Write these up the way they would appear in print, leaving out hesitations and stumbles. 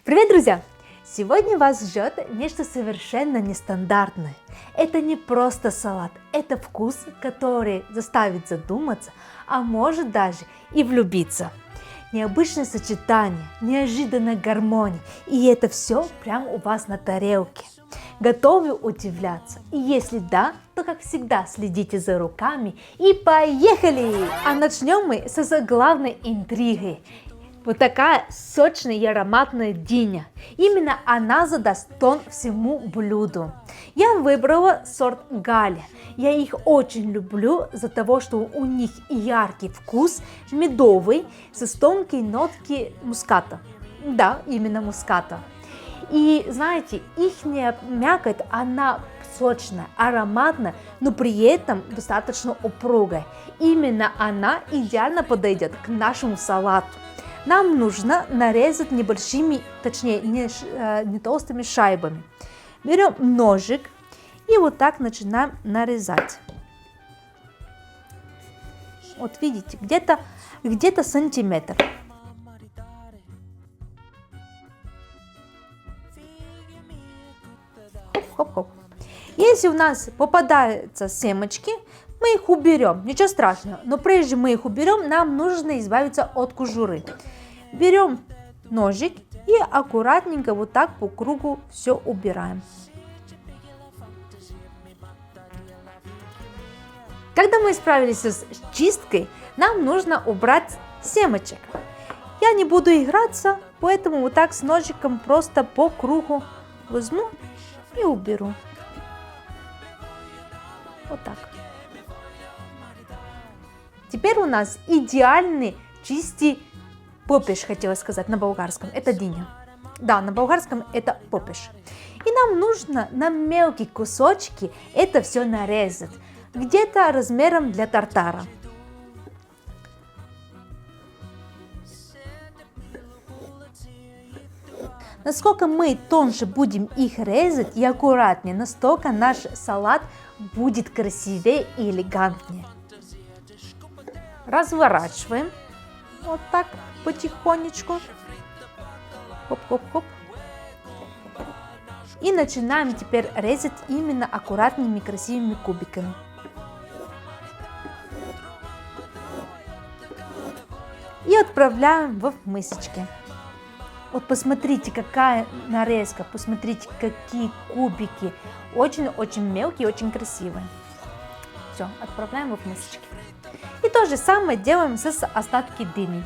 Привет, друзья! Сегодня вас ждет нечто совершенно нестандартное. Это не просто салат, это вкус, который заставит задуматься, а может даже и влюбиться. Необычное сочетание, неожиданная гармония, и это все прямо у вас на тарелке. Готовы удивляться? И если да, то как всегда следите за руками и поехали! А начнем мы со заглавной интригой. Вот такая сочная и ароматная диня. Именно она задаст тон всему блюду. Я выбрала сорт Галя. Я их очень люблю за того, что у них яркий вкус, медовый, с тонкой нотки муската. Да, именно муската. И знаете, их мякоть, она сочная, ароматная, но при этом достаточно упругая. Именно она идеально подойдет к нашему салату. Нам нужно нарезать небольшими, точнее не толстыми шайбами. Берем ножик и вот так начинаем нарезать. Вот видите, где-то сантиметр. Хоп-хоп-хоп. Если у нас попадаются семечки, мы их уберем, ничего страшного. Но прежде мы их уберем, нам нужно избавиться от кожуры. Берем ножик и аккуратненько вот так по кругу все убираем. Когда мы справились с чисткой, нам нужно убрать семечек. Я не буду играться, поэтому вот так с ножиком просто по кругу возьму и уберу. Вот так. Теперь у нас идеальный чистый попиш, хотела сказать на болгарском, это диня. Да, на болгарском это попиш. И нам нужно на мелкие кусочки это все нарезать, где-то размером для тартара. Насколько мы тоньше будем их резать и аккуратнее, настолько наш салат будет красивее и элегантнее. Разворачиваем вот так потихонечку. Хоп-хоп-хоп. И начинаем теперь резать именно аккуратными красивыми кубиками. И отправляем в мисочки. Вот посмотрите, какая нарезка, посмотрите, какие кубики. Очень-очень мелкие, очень красивые. Все, отправляем в мисочки. И то же самое делаем с остатки дыни.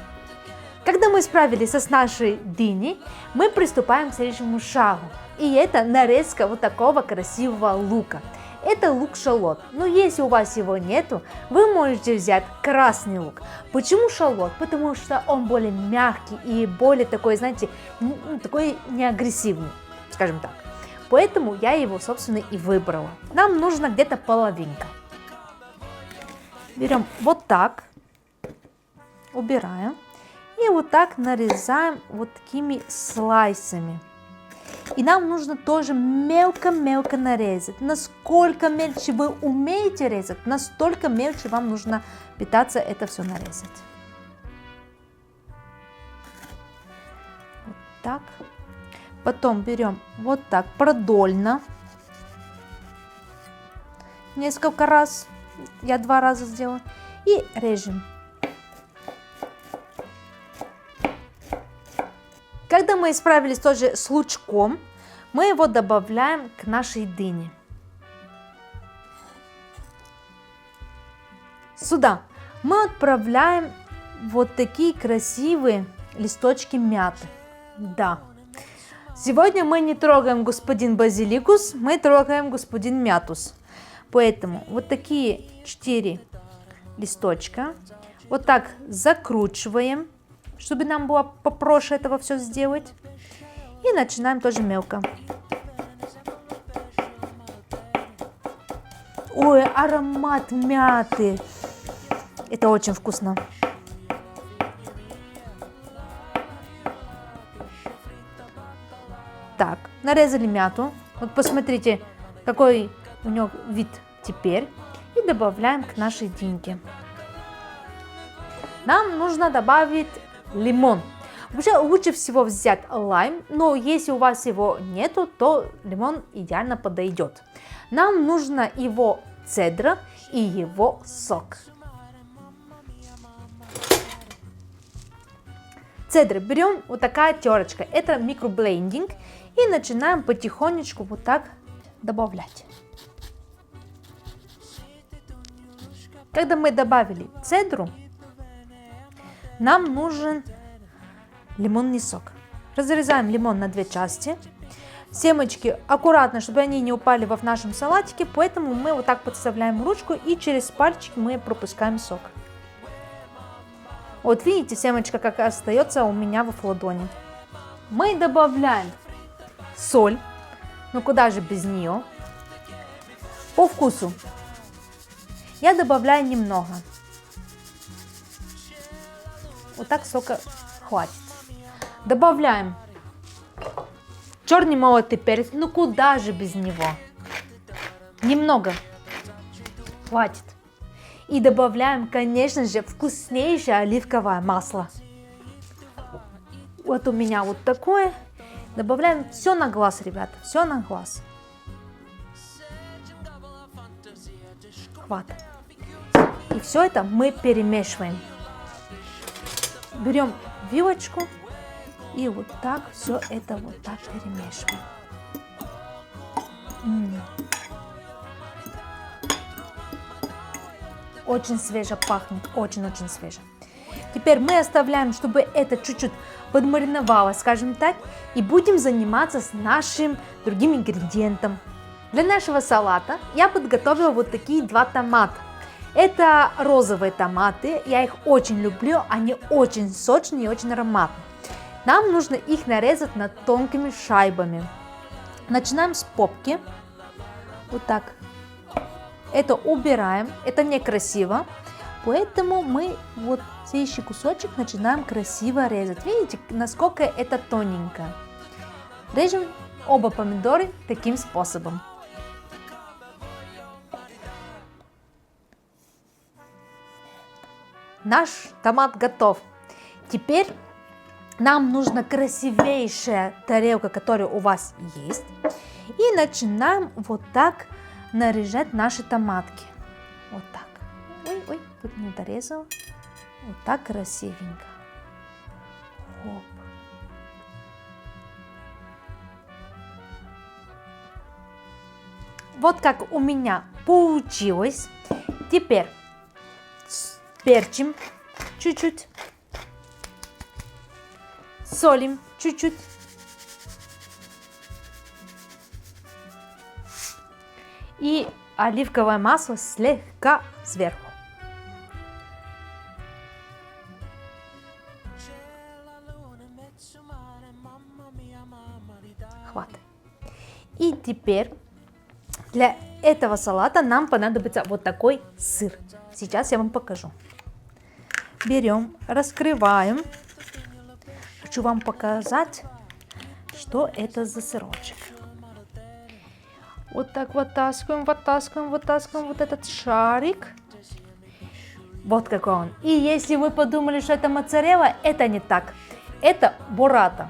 Когда мы справились с нашей дыней, мы приступаем к следующему шагу. И это нарезка вот такого красивого лука. Это лук-шалот. Но если у вас его нету, вы можете взять красный лук. Почему шалот? Потому что он более мягкий и более такой, знаете, такой неагрессивный, скажем так. Поэтому я его, собственно, и выбрала. Нам нужно где-то половинка. Берем вот так, убираем и вот так нарезаем вот такими слайсами. И нам нужно тоже мелко-мелко нарезать. Насколько мельче вы умеете резать, настолько мельче вам нужно пытаться это все нарезать. Вот так. Потом берем вот так продольно. Несколько раз. Я 2 раза сделала. И режем. Когда мы справились тоже с лучком, мы его добавляем к нашей дыне. Сюда мы отправляем вот такие красивые листочки мяты. Да. Сегодня мы не трогаем господин базиликус, мы трогаем господин мятус. Поэтому вот такие 4 листочка. Вот так закручиваем, чтобы нам было попроще этого все сделать. И начинаем тоже мелко. Ой, аромат мяты. Это очень вкусно. Так, нарезали мяту. Вот посмотрите, какой у него вид теперь. И добавляем к нашей диньке. Нам нужно добавить лимон. Вообще лучше всего взять лайм, но если у вас его нету, то лимон идеально подойдет. Нам нужно его цедра и его сок. Цедр берем, вот такая терочка, это микроблендинг, и начинаем потихонечку вот так добавлять. Когда мы добавили цедру, нам нужен лимонный сок. Разрезаем лимон на две части. Семечки аккуратно, чтобы они не упали в нашем салатике, поэтому мы вот так подставляем ручку и через пальчик мы пропускаем сок. Вот видите, семечко как остается у меня в ладони. Мы добавляем соль, ну куда же без нее, по вкусу. Я добавляю немного. Вот так сока хватит. Добавляем черный молотый перец, ну куда же без него. Немного хватит. И добавляем, конечно же, вкуснейшее оливковое масло. Вот у меня вот такое. Добавляем все на глаз, ребята, все на глаз. Хватит. И все это мы перемешиваем. Берем вилочку и вот так все это вот так перемешиваем. Очень свеже пахнет, очень-очень свеже. Теперь мы оставляем, чтобы это чуть-чуть подмариновало, скажем так, и будем заниматься с нашим другим ингредиентом. Для нашего салата я подготовила вот такие два томата. Это розовые томаты, я их очень люблю, они очень сочные и очень ароматные. Нам нужно их нарезать на тонкими шайбами. Начинаем с попки, вот так. Это убираем, это некрасиво, поэтому мы вот следующий кусочек начинаем красиво резать. Видите, насколько это тоненько. Режем оба помидоры таким способом. Наш томат готов. Теперь нам нужна красивейшая тарелка, которая у вас есть. И начинаем вот так нарезать наши томатки. Вот так. Ой, тут не дорезала. Вот так красивенько. Хоп. Вот как у меня получилось. Теперь перчим чуть-чуть. Солим чуть-чуть. И оливковое масло слегка сверху. Хватит. И теперь для этого салата нам понадобится вот такой сыр. Сейчас я вам покажу. Берем, раскрываем. Хочу вам показать, что это за сырочек. Вот так вытаскиваем вот этот шарик. Вот какой он. И если вы подумали, что это моцарелла, это не так. Это буррата.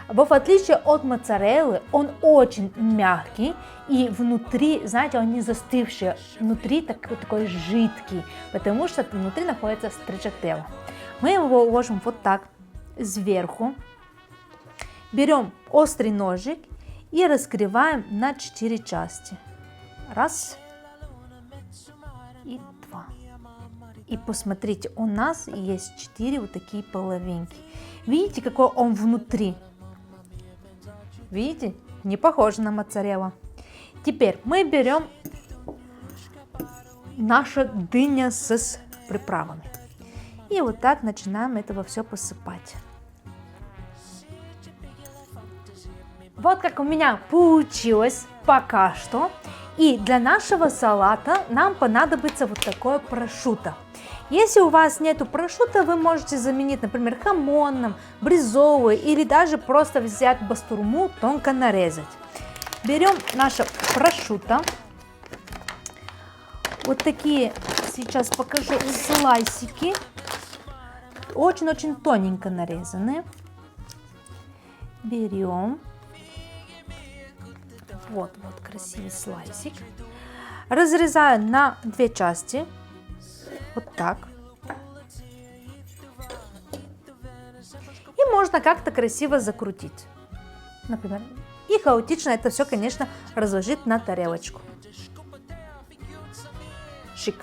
В отличие от моцареллы, он очень мягкий. И внутри, знаете, он не застывший. Внутри такой жидкий. Потому что внутри находится стрacciatella. Мы его ложим вот так сверху. Берем острый ножик. И раскрываем на 4 части. Раз. И 2. И посмотрите, у нас есть 4 вот такие половинки. Видите, какой он внутри? Видите? Не похоже на моцарелла. Теперь мы берем нашу дыню с приправами. И вот так начинаем этого все посыпать. Вот как у меня получилось пока что. И для нашего салата нам понадобится вот такое прошутто. Если у вас нету прошутто, вы можете заменить, например, хамоном, бризолой или даже просто взять бастурму, тонко нарезать. Берем наше прошутто. Вот такие, сейчас покажу, слайсики. Очень-очень тоненько нарезанные. берем вот красивый слайсик, разрезаю на 2 части, вот так. И можно как-то красиво закрутить, например. И хаотично это все, конечно, разложить на тарелочку. Шик.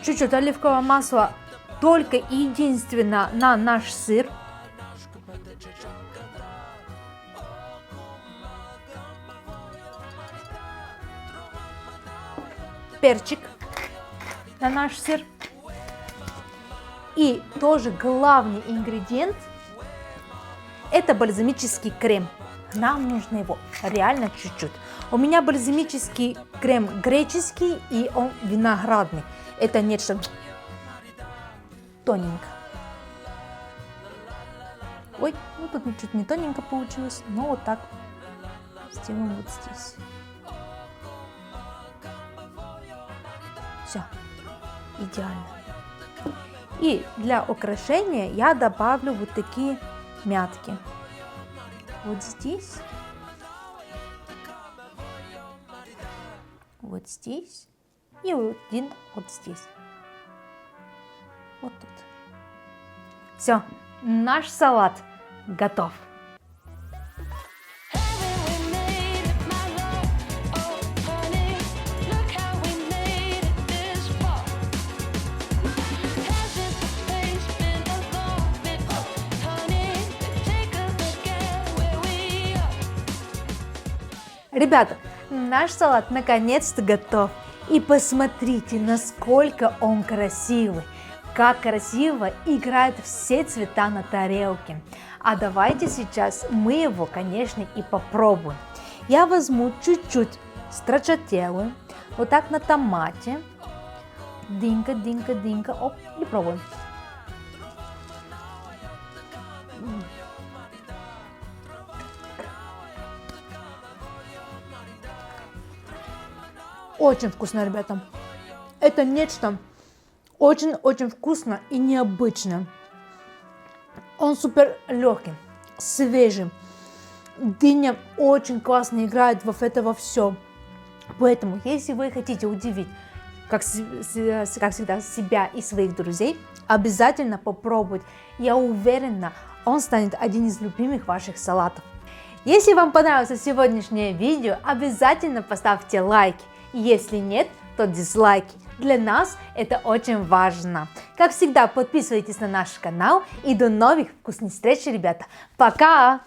Чуть-чуть оливкового масла только и единственно на наш сыр. Перчик на наш сыр. И тоже главный ингредиент – это бальзамический крем. Нам нужно его реально чуть-чуть. У меня бальзамический крем греческий и он виноградный. Это нечто тоненько. Ой, ну тут чуть не тоненько получилось, но вот так сделаем вот здесь. Все, идеально. И для украшения я добавлю вот такие мятки. Вот здесь. Вот здесь. И один вот здесь. Вот тут. Все, наш салат готов. Ребята, наш салат наконец-то готов. И посмотрите, насколько он красивый. Как красиво играют все цвета на тарелке. А давайте сейчас мы его, конечно, и попробуем. Я возьму чуть-чуть страчателлы, вот так на томате. Динка, динка, динка. Оп, и пробуем. Очень вкусно, ребята. Это нечто очень-очень вкусно и необычно. Он супер легкий, свежий. Дыня очень классно играет в это во все. Поэтому, если вы хотите удивить, как всегда, себя и своих друзей, обязательно попробуйте. Я уверена, он станет одним из любимых ваших салатов. Если вам понравилось сегодняшнее видео, обязательно поставьте лайки. Если нет, то дизлайки. Для нас это очень важно. Как всегда, подписывайтесь на наш канал и до новых вкусных встреч, ребята. Пока!